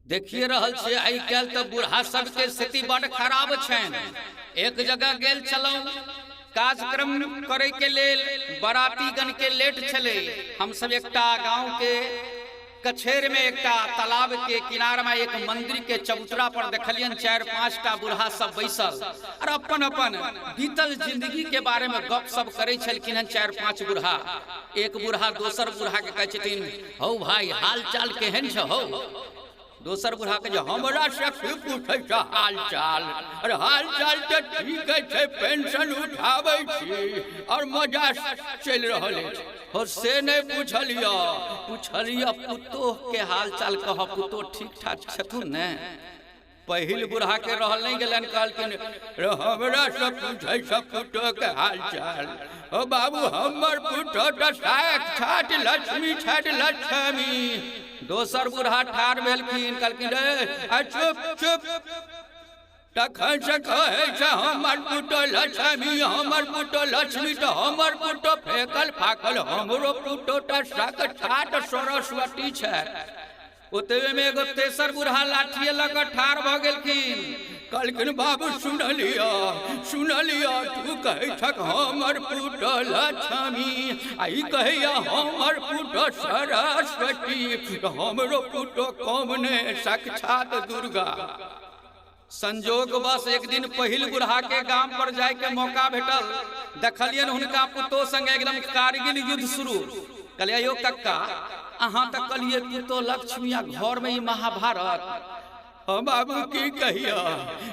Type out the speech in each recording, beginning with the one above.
देखिए रहल छे आई काल तो बूढ़ा सबके स्थिति बड़ खराब छन। एक जगह गेल छलौं कार्यक्रम करे के लेल, बराती गण के लेट छले। हम सब एकटा गांव के कछेर में एकटा तालाब के किनार में एक मंदिर के चबूतरा पर देखलियन 4-5टा बूढ़ा सब बैसल और अपन अपन बीतल जिंदगी के बारे में गप सब करे छलखिन। 4-5 बूढ़ा, एक बूढ़ा दोसर बूढ़ा के कहे छथिन, हौ भाई हाल चाल केहन छ हौ? दोसर बूढ़ा के जो हमरा से पूछे छ हाल चाल, अरे हाल चाल तो ठीक है, पेंशन उठावे छी और मजा चल रहल है। और से नहीं पूछलिया पुतोह के हाल चाल कह, पुतोह ठीक ठाक छथुन ने? पहिल बूढ़ा के रहल नहीं गेलन, कहलखिन हमरा से पूछे छ पुतोह के हाल चाल। ओ बाबू हमर पुतोह तो साक्षात लक्ष्मी छथि, लक्ष्मी। दोसर बूढ़ा ठाड़ भेलखिन, कहलखिन रे चुप चुप, तखन से कहे छ हमर पुतोह लक्ष्मी, हमर पुतोह लक्ष्मी, तो हमर पुतोह फेकल फाकल, हमरो पुतोह तो साक्षात सरस्वती छै। ओतबे में एगो तेसर बूढ़ा लाठिए लग ठाड़ भ गेलखिन, कहलखिन बाबू सुनलिया तू कहे छक हमर पुतोह लक्ष्मी, आई कहिया हमर पुतोह सरस्वती, हमरो पुतोह कौने साक्षात दुर्गा। संजोग बस एक दिन पहिल बूढ़ा के गांव पर जाए के मौका भेटल। देखलियन हुनका पुतोह संगे एकदम कारगिल युद्ध शुरू। कहलिए यो कक्का अहाँ तक कलिए पुतोह लक्ष्मी आ घर में महाभारत। बाबू की कहिया,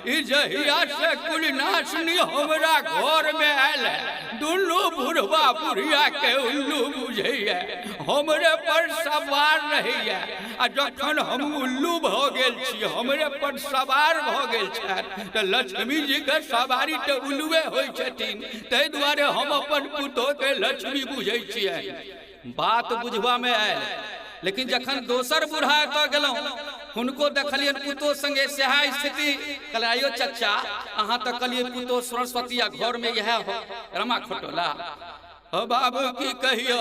जहिया से कुल नाचनी हमरा घर में आयल, दुनू बुढ़वा बुढ़िया के उल्लू बुझैया, हमरे पर सवार रहैया। आ जखन हम उल्लू भ गेल छी, हमरे पर सवार भ गेल छथि, तो लक्ष्मी जी के सवारी तो उल्लुए होइ छथिन, ताहि दुआरे हम अपन पुतोह के लक्ष्मी बुझै छियै। बात बुझबा में आयल, लेकिन जखन दोसर बूढ़ा एतऽ गेलौं, हुनको देखलियन पुतोह संगे सेहा स्थिति। कहलियो चचा अहाँ तो कलिए पुतोह सरस्वती आ घर में यह हो रमा खोटोला। बाबू की कहियो,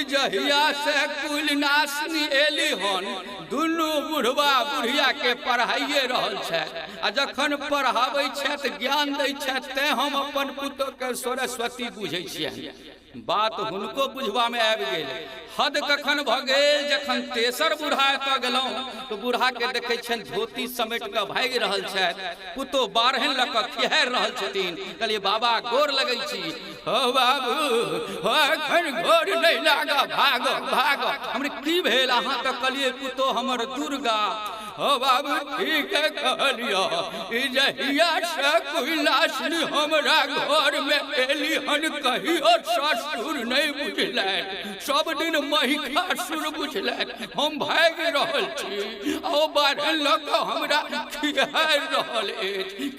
जहिया से कुल नासनी एली हन, दुनू बुढ़वा बुढ़िया के पढ़ाइए रहल छै, आ जखन पढ़ाबै छथि ज्ञान दै छथि, ते हम अपन पुतोह के सरस्वती बुझै छियै। बात हुनको बुझबा में आबि गेल। हद कखन भ गेल, जखन तेसर बूढ़ा एतऽ गेलौं तो बूढ़ा के देखै छन धोती समेट के भागि रहल छथि, पुतोह बारहन लऽ कऽ खिहारि रहल छथिन। कहलिए बाबा गोर लगै छी। हो बाबू एखन गोर नहीं लागा, भागो भागो। हमरे की भेल? अहाँ तऽ कलिए पुतोह हमर दुर्गा। हो बाबू ठीक है कहलियो, जहिया से कुलासनी हमरा घर में एली हन, कहियो ससुर नहीं बुझलैन, सब दिन महिषासुर बुझलैन। हम भाग रहल छी, ओ बारहन लऽ कऽ हमरा खिहारि रहल अछि।